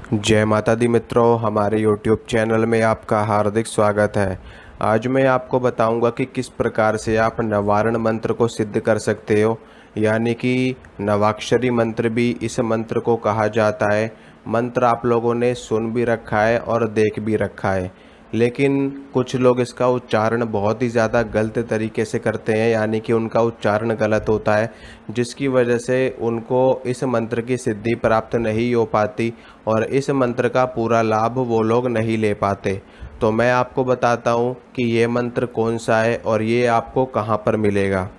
जय माता दी मित्रों, हमारे YouTube चैनल में आपका हार्दिक स्वागत है। आज मैं आपको बताऊंगा कि किस प्रकार से आप नवारण मंत्र को सिद्ध कर सकते हो, यानी कि नवाक्षरी मंत्र भी इस मंत्र को कहा जाता है। मंत्र आप लोगों ने सुन भी रखा है और देख भी रखा है, लेकिन कुछ लोग इसका उच्चारण बहुत ही ज़्यादा गलत तरीके से करते हैं, यानी कि उनका उच्चारण गलत होता है, जिसकी वजह से उनको इस मंत्र की सिद्धि प्राप्त नहीं हो पाती और इस मंत्र का पूरा लाभ वो लोग नहीं ले पाते। तो मैं आपको बताता हूँ कि ये मंत्र कौन सा है और ये आपको कहाँ पर मिलेगा।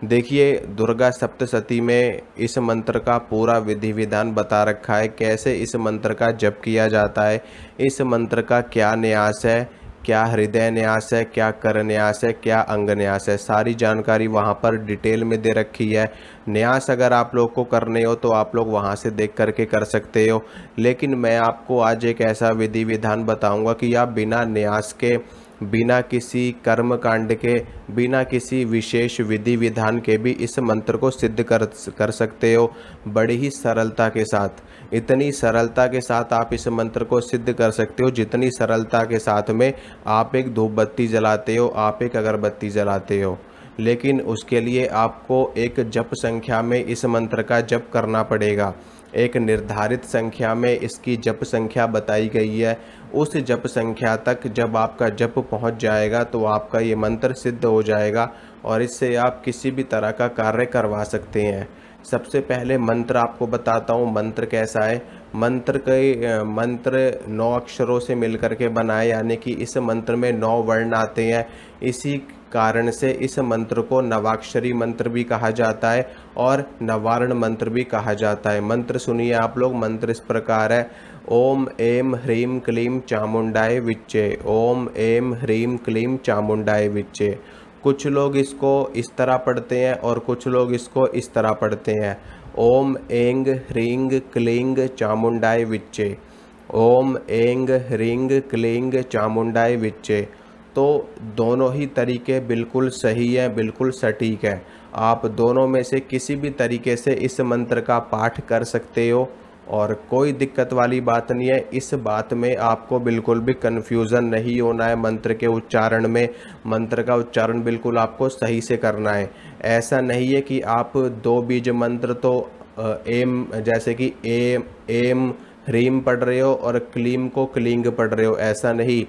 देखिए, दुर्गा सप्तशती में इस मंत्र का पूरा विधि विधान बता रखा है, कैसे इस मंत्र का जप किया जाता है, इस मंत्र का क्या न्यास है, क्या हृदय न्यास है, क्या कर न्यास है, क्या अंग न्यास है, सारी जानकारी वहाँ पर डिटेल में दे रखी है। न्यास अगर आप लोग को करने हो तो आप लोग वहाँ से देख करके कर सकते हो, लेकिन मैं आपको आज एक ऐसा विधि विधान बताऊँगा कि आप बिना न्यास के, बिना किसी कर्म कांड के, बिना किसी विशेष विधि विधान के भी इस मंत्र को सिद्ध कर सकते हो, बड़ी ही सरलता के साथ। इतनी सरलता के साथ आप इस मंत्र को सिद्ध कर सकते हो जितनी सरलता के साथ में आप एक धूप बत्ती जलाते हो, आप एक अगरबत्ती जलाते हो। लेकिन उसके लिए आपको एक जप संख्या में इस मंत्र का जप करना पड़ेगा। एक निर्धारित संख्या में इसकी जप संख्या बताई गई है। उस जप संख्या तक जब आपका जप पहुंच जाएगा तो आपका ये मंत्र सिद्ध हो जाएगा और इससे आप किसी भी तरह का कार्य करवा सकते हैं। सबसे पहले मंत्र आपको बताता हूँ, मंत्र कैसा है। मंत्र 9 अक्षरों से मिलकर के बना है, यानी कि इस मंत्र में 9 वर्ण आते हैं। इसी कारण से इस मंत्र को नवाक्षरी मंत्र भी कहा जाता है और नवारण मंत्र भी कहा जाता है। मंत्र सुनिए आप लोग। मंत्र इस प्रकार है: ओम ऐं ह्रीं क्लीं चामुंडाय विच्चे। ओम ऐं ह्रीं क्लीं चामुंडाय विच्चे। कुछ लोग इसको इस तरह पढ़ते हैं और कुछ लोग इसको इस तरह पढ़ते हैं: ओम ऐं ह्रीं क्लीं चामुंडाय विच्चे। ओम ऐं ह्रीं क्लीं चामुंडाय विच्चे। तो दोनों ही तरीके बिल्कुल सही है, बिल्कुल सटीक है। आप दोनों में से किसी भी तरीके से इस मंत्र का पाठ कर सकते हो और कोई दिक्कत वाली बात नहीं है। इस बात में आपको बिल्कुल भी कन्फ्यूज़न नहीं होना है मंत्र के उच्चारण में। मंत्र का उच्चारण बिल्कुल आपको सही से करना है। ऐसा नहीं है कि आप 2 बीज मंत्र तो एम, जैसे कि एम ह्रीम पढ़ रहे हो और क्लीम को क्लिंग पढ़ रहे हो, ऐसा नहीं।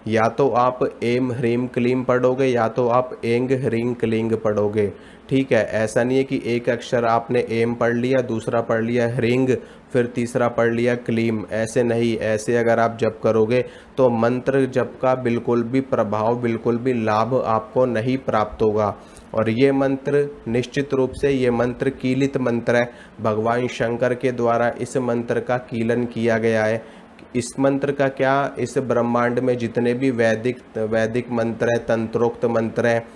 या तो आप एम ह्रीम क्लीम पढ़ोगे या तो आप एंग ह्रीं क्लिंग पढ़ोगे, ठीक है। ऐसा नहीं है कि एक अक्षर आपने एम पढ़ लिया, दूसरा पढ़ लिया ह्रींग, फिर तीसरा पढ़ लिया क्लीम, ऐसे नहीं। ऐसे अगर आप जप करोगे तो मंत्र जप का बिल्कुल भी प्रभाव, बिल्कुल भी लाभ आपको नहीं प्राप्त होगा। और ये मंत्र निश्चित रूप से ये मंत्र कीलित मंत्र है। भगवान शंकर के द्वारा इस मंत्र का कीलन किया गया है। इस मंत्र का क्या, इस ब्रह्मांड में जितने भी वैदिक मंत्र हैं, तंत्रोक्त मंत्र हैं,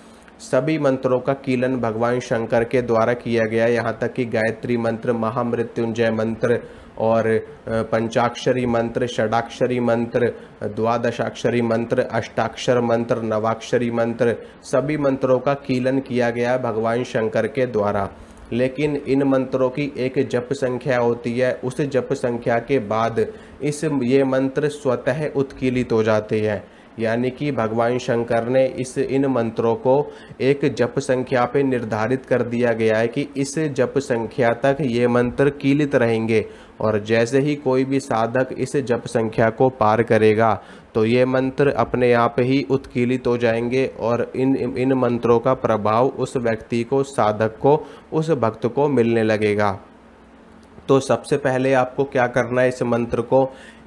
सभी मंत्रों का कीलन भगवान शंकर के द्वारा किया गया है। यहाँ तक कि गायत्री मंत्र, महामृत्युंजय मंत्र और पंचाक्षरी मंत्र, षडाक्षरी मंत्र, द्वादशाक्षरी मंत्र, अष्टाक्षर मंत्र, नवाक्षरी मंत्र, सभी मंत्रों का कीलन किया गया है भगवान शंकर के द्वारा। लेकिन इन मंत्रों की एक जप संख्या होती है। उस जप संख्या के बाद ये मंत्र स्वतः उत्कीलित हो जाते हैं, यानी कि भगवान शंकर ने इन मंत्रों को एक जप संख्या पे निर्धारित कर दिया गया है कि इस जप संख्या तक ये मंत्र कीलित रहेंगे और जैसे ही कोई भी साधक इस जप संख्या को पार करेगा तो ये मंत्र अपने आप ही उत्कीलित हो जाएंगे और इन मंत्रों का प्रभाव उस व्यक्ति को, साधक को, उस भक्त को मिलने लगेगा। तो सबसे पहले आपको क्या करना है,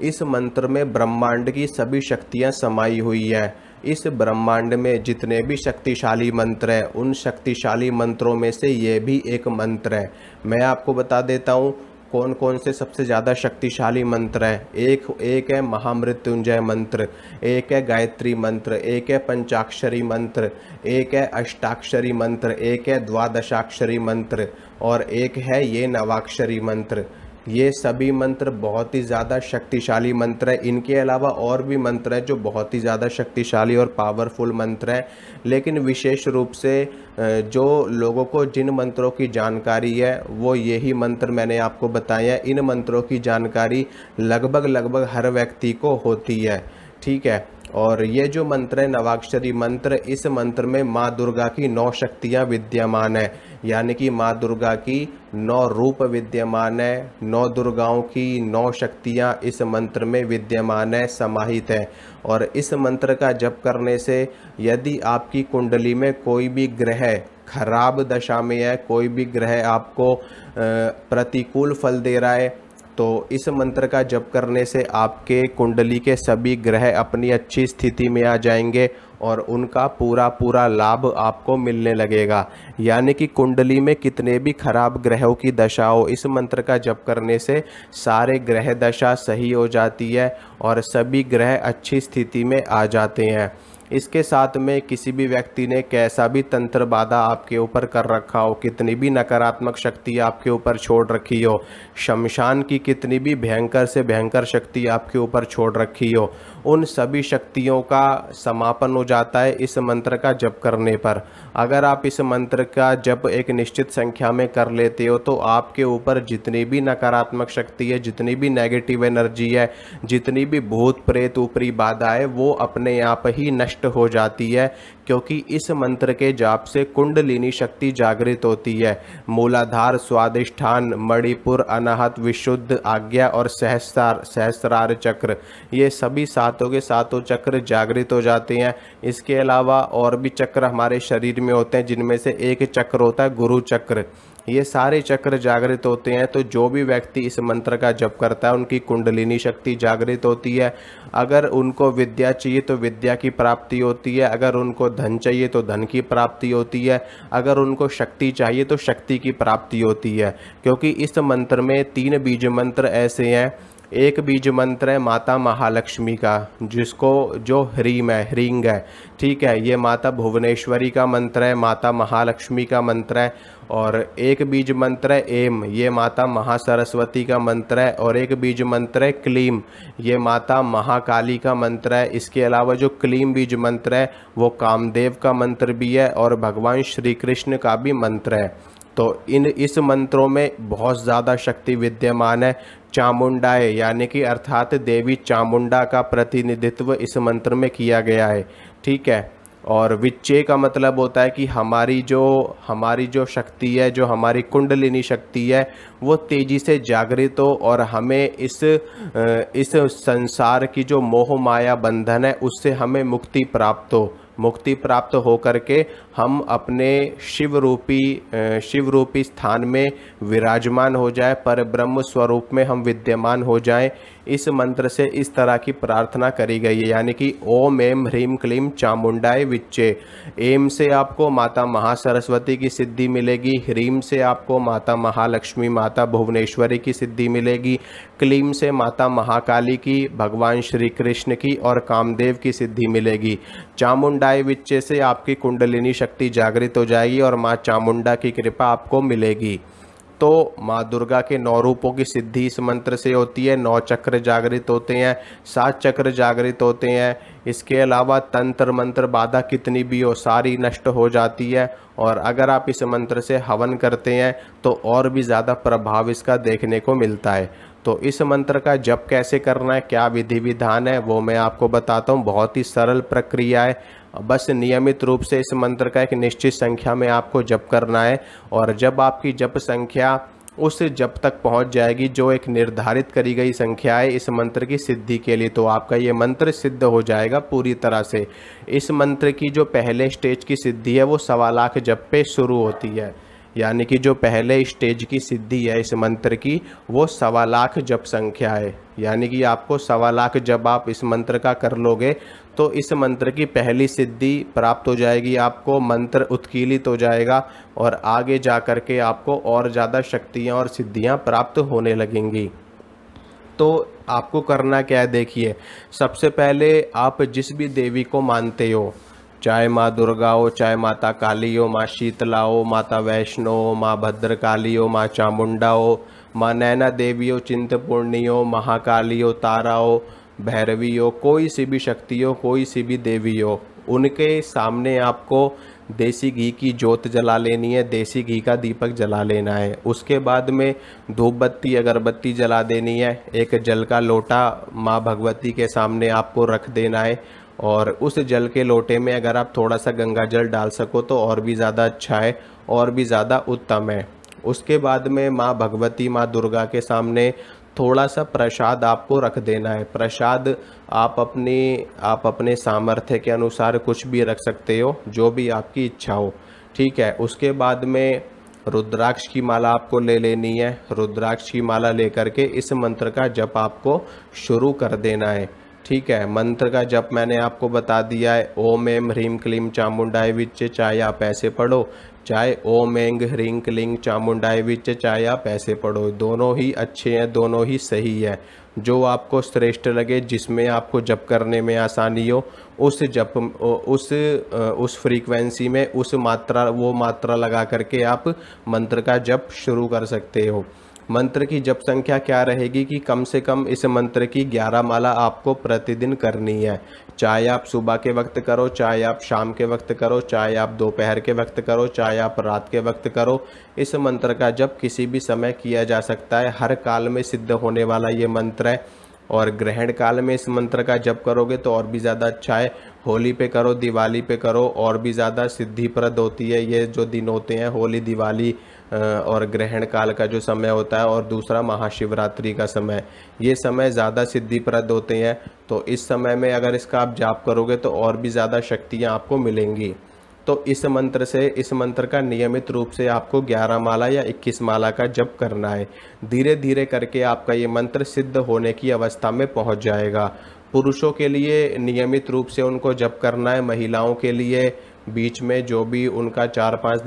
इस मंत्र में ब्रह्मांड की सभी शक्तियां समाई हुई हैं। इस ब्रह्मांड में जितने भी शक्तिशाली मंत्र हैं, उन शक्तिशाली मंत्रों में से ये भी एक मंत्र है। मैं आपको बता देता हूँ कौन कौन से सबसे ज़्यादा शक्तिशाली मंत्र हैं। एक है महामृत्युंजय मंत्र, एक है गायत्री मंत्र, एक है पंचाक्षरी मंत्र, एक है अष्टाक्षरी मंत्र, एक है द्वादशाक्षरी मंत्र और एक है ये नवाक्षरी मंत्र। ये सभी मंत्र बहुत ही ज़्यादा शक्तिशाली मंत्र है। इनके अलावा और भी मंत्र हैं जो बहुत ही ज़्यादा शक्तिशाली और पावरफुल मंत्र हैं, लेकिन विशेष रूप से जो लोगों को जिन मंत्रों की जानकारी है वो यही मंत्र मैंने आपको बताए हैं। इन मंत्रों की जानकारी लगभग हर व्यक्ति को होती है, ठीक है। और ये जो मंत्र है नवाक्षरी मंत्र, इस मंत्र में माँ दुर्गा की 9 शक्तियाँ विद्यमान है, यानी कि माँ दुर्गा की 9 रूप विद्यमान है। 9 दुर्गाओं की 9 शक्तियाँ इस मंत्र में विद्यमान है, समाहित है। और इस मंत्र का जप करने से यदि आपकी कुंडली में कोई भी ग्रह खराब दशा में है, कोई भी ग्रह आपको प्रतिकूल फल दे रहा है, तो इस मंत्र का जप करने से आपके कुंडली के सभी ग्रह अपनी अच्छी स्थिति में आ जाएंगे और उनका पूरा लाभ आपको मिलने लगेगा। यानी कि कुंडली में कितने भी खराब ग्रहों की दशा हो, इस मंत्र का जप करने से सारे ग्रह दशा सही हो जाती है और सभी ग्रह अच्छी स्थिति में आ जाते हैं। इसके साथ में किसी भी व्यक्ति ने कैसा भी तंत्र बाधा आपके ऊपर कर रखा हो, कितनी भी नकारात्मक शक्ति आपके ऊपर छोड़ रखी हो, शमशान की कितनी भी भयंकर से भयंकर शक्ति आपके ऊपर छोड़ रखी हो, उन सभी शक्तियों का समापन हो जाता है इस मंत्र का जप करने पर। अगर आप इस मंत्र का जप एक निश्चित संख्या में कर लेते हो तो आपके ऊपर जितनी भी नकारात्मक शक्ति है, जितनी भी नेगेटिव एनर्जी है, जितनी भी भूत प्रेत ऊपरी बाधा है, वो अपने आप ही नष्ट हो जाती है, क्योंकि इस मंत्र के जाप से कुंडलिनी शक्ति जागृत होती है। मूलाधार, स्वादिष्ठान, मणिपुर, अनाहत, विशुद्ध, आज्ञा और सहस्रार चक्र, ये सभी सातों के सातों चक्र जागृत हो जाते हैं। इसके अलावा और भी चक्र हमारे शरीर में होते हैं, जिनमें से एक चक्र होता है गुरु चक्र। ये सारे चक्र जागृत होते हैं। तो जो भी व्यक्ति इस मंत्र का जप करता है उनकी कुंडलिनी शक्ति जागृत होती है। अगर उनको विद्या चाहिए तो विद्या की प्राप्ति होती है, अगर उनको धन चाहिए तो धन की प्राप्ति होती है, अगर उनको शक्ति चाहिए तो शक्ति की प्राप्ति होती है। क्योंकि इस मंत्र में 3 बीज मंत्र ऐसे हैं। एक बीज मंत्र है माता महालक्ष्मी का, जिसको जो ह्रीम है, ह्रींग है, ठीक है, ये माता भुवनेश्वरी का मंत्र है, माता महालक्ष्मी का मंत्र है। और एक बीज मंत्र है एम, ये माता महासरस्वती का मंत्र है। और एक बीज मंत्र है क्लीम, ये माता महाकाली का मंत्र है। इसके अलावा जो क्लीम बीज मंत्र है वो कामदेव का मंत्र भी है और भगवान श्री कृष्ण का भी मंत्र है। तो इस मंत्रों में बहुत ज़्यादा शक्ति विद्यमान है। चामुंडाए यानी कि अर्थात देवी चामुंडा का प्रतिनिधित्व इस मंत्र में किया गया है, ठीक है। और विच्चे का मतलब होता है कि हमारी जो शक्ति है, जो हमारी कुंडलिनी शक्ति है, वो तेज़ी से जागृत हो और हमें इस संसार की जो मोह माया बंधन है उससे हमें मुक्ति प्राप्त हो। मुक्ति प्राप्त हो करके हम अपने शिव रूपी स्थान में विराजमान हो जाए, पर ब्रह्म स्वरूप में हम विद्यमान हो जाएं। इस मंत्र से इस तरह की प्रार्थना करी गई है, यानी कि ओम एम ह्रीम क्लीम चामुंडाय विच्चे। एम से आपको माता महासरस्वती की सिद्धि मिलेगी, ह्रीम से आपको माता महालक्ष्मी माता भुवनेश्वरी की सिद्धि मिलेगी, क्लीम से माता महाकाली की, भगवान श्री कृष्ण की और कामदेव की सिद्धि मिलेगी। चामुंडाय विच्चे से आपकी कुंडलिनी शक्ति जागृत हो जाएगी और माँ चामुंडा की कृपा आपको मिलेगी। तो माँ दुर्गा के 9 रूपों की सिद्धि इस मंत्र से होती है। 9 चक्र जागृत होते हैं, 7 चक्र जागृत होते हैं। इसके अलावा तंत्र मंत्र बाधा कितनी भी हो सारी नष्ट हो जाती है। और अगर आप इस मंत्र से हवन करते हैं तो और भी ज़्यादा प्रभाव इसका देखने को मिलता है। तो इस मंत्र का जप कैसे करना है, क्या विधि विधान है, वो मैं आपको बताता हूँ। बहुत ही सरल प्रक्रिया है। बस नियमित रूप से इस मंत्र का एक निश्चित संख्या में आपको जप करना है। और जब आपकी जप संख्या उस जप तक पहुंच जाएगी जो एक निर्धारित करी गई संख्या है इस मंत्र की सिद्धि के लिए, तो आपका ये मंत्र सिद्ध हो जाएगा पूरी तरह से। इस मंत्र की जो पहले स्टेज की सिद्धि है वो 1.25 लाख जप पे शुरू होती है, यानी कि जो पहले स्टेज की सिद्धि है इस मंत्र की वो 1.25 लाख जप संख्या है। यानी कि आपको 1.25 लाख जब आप इस मंत्र का कर लोगे तो इस मंत्र की पहली सिद्धि प्राप्त हो जाएगी, आपको मंत्र उत्कीलित हो जाएगा और आगे जा कर के आपको और ज़्यादा शक्तियाँ और सिद्धियाँ प्राप्त होने लगेंगी। तो आपको करना क्या है, देखिए, सबसे पहले आप जिस भी देवी को मानते हो, चाहे माँ दुर्गा हो, चाहे माता काली हो, माँ शीतला हो, माता वैष्णो हो, माँ भद्रकाली हो, माँ चामुंडा हो, माँ नैना देवी हो, चिंतपूर्णी हो, महाकाली हो, तारा हो, भैरवी हो, कोई सी भी शक्ति हो, कोई सी भी देवी हो, उनके सामने आपको देसी घी की जोत जला लेनी है, देसी घी का दीपक जला लेना है। उसके बाद में धूप बत्ती अगरबत्ती जला देनी है। एक जल का लोटा माँ भगवती के सामने आपको रख देना है, और उस जल के लोटे में अगर आप थोड़ा सा गंगा जल डाल सको तो और भी ज़्यादा अच्छा है, और भी ज़्यादा उत्तम है। उसके बाद में माँ भगवती, माँ दुर्गा के सामने थोड़ा सा प्रसाद आपको रख देना है। प्रसाद आप अपने सामर्थ्य के अनुसार कुछ भी रख सकते हो, जो भी आपकी इच्छा हो, ठीक है। उसके बाद में रुद्राक्ष की माला आपको ले लेनी है। रुद्राक्ष की माला लेकर के इस मंत्र का जप आपको शुरू कर देना है, ठीक है। मंत्र का जप मैंने आपको बता दिया है। ओम एम ह्रीम क्लीम चामुंडाय विच, चाहे आप ऐसे पढ़ो, चाहे ओम एंग ह्रीं क्लीं चामुंडाय विच, चाहे आप ऐसे पढ़ो, दोनों ही अच्छे हैं, दोनों ही सही है। जो आपको श्रेष्ठ लगे, जिसमें आपको जप करने में आसानी हो, उस जप उस फ्रीक्वेंसी में वो मात्रा लगा करके आप मंत्र का जप शुरू कर सकते हो। मंत्र की जप संख्या क्या रहेगी कि कम से कम इस मंत्र की 11 माला आपको प्रतिदिन करनी है। चाहे आप सुबह के वक्त करो, चाहे आप शाम के वक्त करो, चाहे आप दोपहर के वक्त करो, चाहे आप रात के वक्त करो। इस मंत्र का जप किसी भी समय किया जा सकता है, हर काल में सिद्ध होने वाला ये मंत्र है। और ग्रहण काल में इस मंत्र का जप करोगे तो और भी ज़्यादा अच्छा है। होली पे करो, दिवाली पे करो, और भी ज़्यादा सिद्धिप्रद होती है। ये जो दिन होते हैं, होली, दिवाली और ग्रहण काल का जो समय होता है, और दूसरा महाशिवरात्रि का समय, ये समय ज़्यादा सिद्धिप्रद होते हैं। तो इस समय में अगर इसका आप जाप करोगे तो और भी ज़्यादा शक्तियाँ आपको मिलेंगी। तो इस मंत्र का नियमित रूप से आपको 11 माला या 21 माला का जप करना है। धीरे धीरे करके आपका ये मंत्र सिद्ध होने की अवस्था में पहुंच जाएगा। पुरुषों के लिए नियमित रूप से उनको जप करना है। महिलाओं के लिए बीच में जो भी उनका 4-5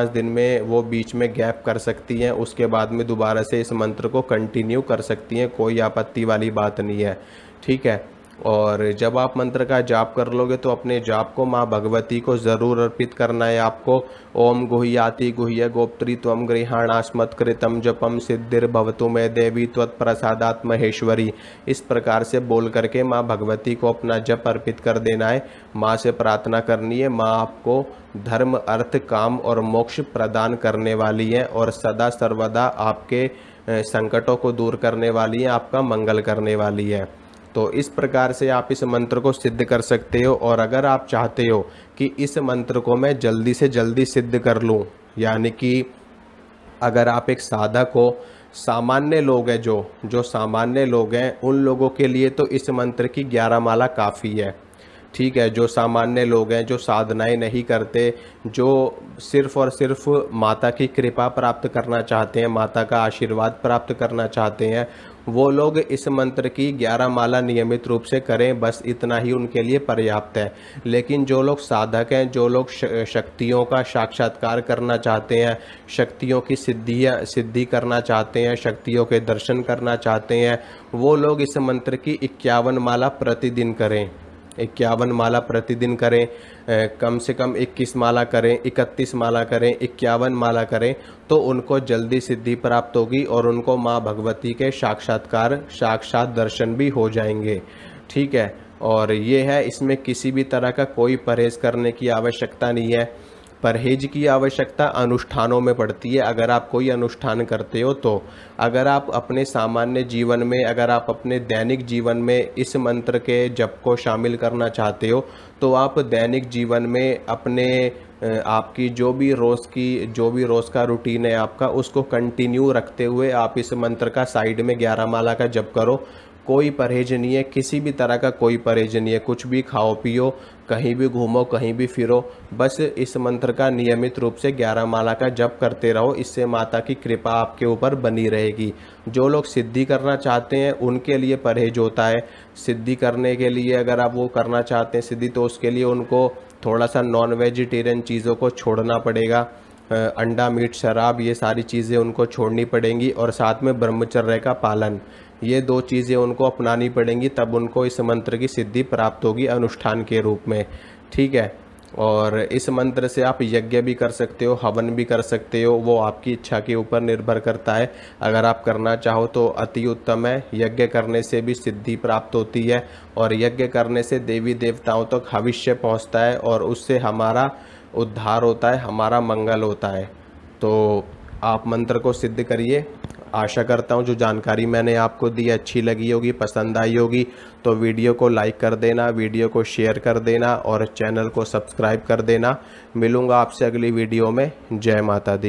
दिन में वो बीच में गैप कर सकती हैं, उसके बाद में दोबारा से इस मंत्र को कंटिन्यू कर सकती हैं, कोई आपत्ति वाली बात नहीं है, ठीक है। और जब आप मंत्र का जाप कर लोगे तो अपने जाप को माँ भगवती को ज़रूर अर्पित करना है आपको। ओम गुह्याति गुह्य गोप्त्री त्वं गृहाणास्मत्कृतं जपम सिद्धिर्भवतु मे देवी त्वत्प्रसादात् महेश्वरी, इस प्रकार से बोल करके माँ भगवती को अपना जप अर्पित कर देना है। माँ से प्रार्थना करनी है, माँ आपको धर्म, अर्थ, काम और मोक्ष प्रदान करने वाली है, और सदा सर्वदा आपके संकटों को दूर करने वाली है, आपका मंगल करने वाली है। तो इस प्रकार से आप इस मंत्र को सिद्ध कर सकते हो। और अगर आप चाहते हो कि इस मंत्र को मैं जल्दी से जल्दी सिद्ध कर लूं, यानी कि अगर आप एक साधक हो, सामान्य लोग हैं, जो सामान्य लोग हैं, उन लोगों के लिए तो इस मंत्र की 11 माला काफ़ी है, ठीक है। जो सामान्य लोग हैं, जो साधनाएं नहीं करते, जो सिर्फ और सिर्फ माता की कृपा प्राप्त करना चाहते हैं, माता का आशीर्वाद प्राप्त करना चाहते हैं, वो लोग इस मंत्र की 11 माला नियमित रूप से करें, बस इतना ही उनके लिए पर्याप्त है। लेकिन जो लोग साधक हैं, जो लोग शक्तियों का साक्षात्कार करना चाहते हैं, शक्तियों की सिद्धि करना चाहते हैं, शक्तियों के दर्शन करना चाहते हैं, वो लोग इस मंत्र की 51 माला प्रतिदिन करें। 51 माला प्रतिदिन करें, कम से कम 21 माला करें, 31 माला करें, 51 माला करें, तो उनको जल्दी सिद्धि प्राप्त होगी और उनको माँ भगवती के साक्षात दर्शन भी हो जाएंगे, ठीक है। और ये है, इसमें किसी भी तरह का कोई परहेज करने की आवश्यकता नहीं है। परहेज की आवश्यकता अनुष्ठानों में पड़ती है। अगर आप कोई अनुष्ठान करते हो तो अगर आप अपने सामान्य जीवन में, अगर आप अपने दैनिक जीवन में इस मंत्र के जप को शामिल करना चाहते हो, तो आप दैनिक जीवन में अपने आपकी जो भी रोज़ का रूटीन है आपका, उसको कंटिन्यू रखते हुए आप इस मंत्र का साइड में 11 माला का जप करो। कोई परहेज नहीं है, किसी भी तरह का कोई परहेज नहीं है। कुछ भी खाओ पियो, कहीं भी घूमो, कहीं भी फिरो, बस इस मंत्र का नियमित रूप से 11 माला का जप करते रहो। इससे माता की कृपा आपके ऊपर बनी रहेगी। जो लोग सिद्धि करना चाहते हैं उनके लिए परहेज होता है। सिद्धि करने के लिए अगर आप वो करना चाहते हैं सिद्धि, तो उसके लिए उनको थोड़ा सा नॉन वेजिटेरियन चीज़ों को छोड़ना पड़ेगा। अंडा, मीट, शराब, ये सारी चीज़ें उनको छोड़नी पड़ेंगी, और साथ में ब्रह्मचर्य का पालन, ये 2 चीज़ें उनको अपनानी पड़ेंगी, तब उनको इस मंत्र की सिद्धि प्राप्त होगी अनुष्ठान के रूप में, ठीक है। और इस मंत्र से आप यज्ञ भी कर सकते हो, हवन भी कर सकते हो, वो आपकी इच्छा के ऊपर निर्भर करता है। अगर आप करना चाहो तो अति उत्तम है। यज्ञ करने से भी सिद्धि प्राप्त होती है और यज्ञ करने से देवी देवताओं तक भविष्य पहुंचता है और उससे हमारा उद्धार होता है, हमारा मंगल होता है। तो आप मंत्र को सिद्ध करिए। आशा करता हूँ जो जानकारी मैंने आपको दी अच्छी लगी होगी, पसंद आई होगी। तो वीडियो को लाइक कर देना, वीडियो को शेयर कर देना और चैनल को सब्सक्राइब कर देना। मिलूँगा आपसे अगली वीडियो में। जय माता दी।